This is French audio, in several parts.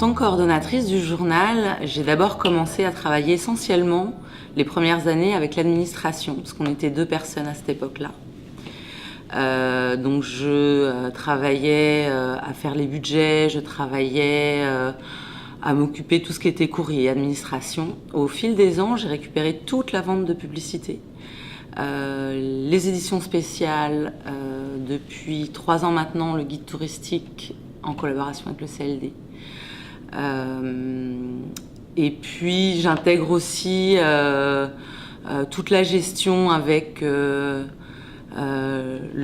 tant que coordonnatrice du journal, j'ai d'abord commencé à travailler essentiellement les premières années avec l'administration, parce qu'on était 2 personnes à cette époque-là. Donc je travaillais à faire les budgets, je travaillais à m'occuper de tout ce qui était courrier, administration. Au fil des ans, j'ai récupéré toute la vente de publicité. Les éditions spéciales, depuis 3 ans maintenant, le guide touristique en collaboration avec le CLD. Et puis j'intègre aussi toute la gestion avec le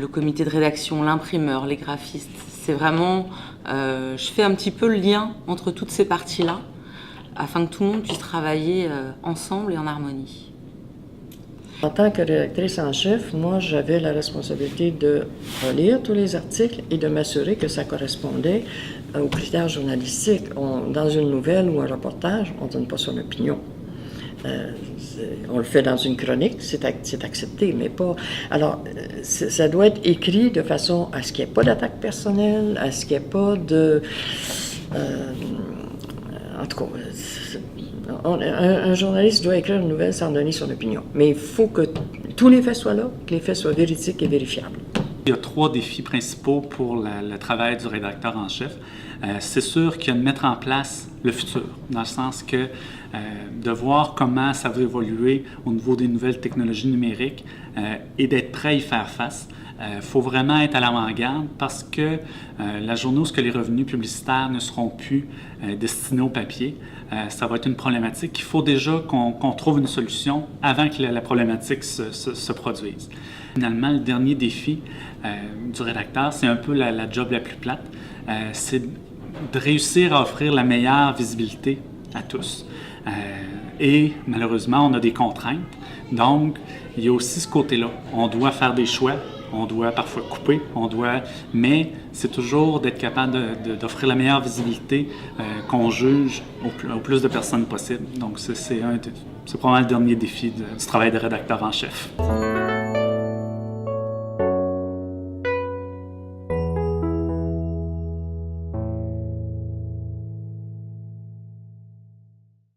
comité de rédaction, l'imprimeur, les graphistes. C'est vraiment, je fais un petit peu le lien entre toutes ces parties-là afin que tout le monde puisse travailler ensemble et en harmonie. En tant que rédactrice en chef, moi, j'avais la responsabilité de relire tous les articles et de m'assurer que ça correspondait aux critères journalistiques. Dans une nouvelle ou un reportage, on ne donne pas son opinion. On le fait dans une chronique, c'est accepté, mais pas... Alors, ça doit être écrit de façon à ce qu'il n'y ait pas d'attaque personnelle, à ce qu'il n'y ait pas de... en tout cas... Un journaliste doit écrire une nouvelle sans donner son opinion. Mais il faut que tous les faits soient là, que les faits soient véridiques et vérifiables. Il y a 3 défis principaux pour le travail du rédacteur en chef. C'est sûr qu'il y a de mettre en place le futur, dans le sens que de voir comment ça va évoluer au niveau des nouvelles technologies numériques et d'être prêt à y faire face. Il faut vraiment être à l'avant-garde parce que la journée où les revenus publicitaires ne seront plus destinés au papier, ça va être une problématique. Il faut déjà qu'on trouve une solution avant que la problématique se produise. Finalement, le dernier défi du rédacteur, c'est un peu la job la plus plate, c'est de réussir à offrir la meilleure visibilité à tous. Et malheureusement, on a des contraintes. Donc, il y a aussi ce côté-là. On doit faire des choix. On doit parfois couper, mais c'est toujours d'être capable d'offrir la meilleure visibilité qu'on juge au plus de personnes possible. Donc c'est probablement le dernier défi du travail de rédacteur en chef.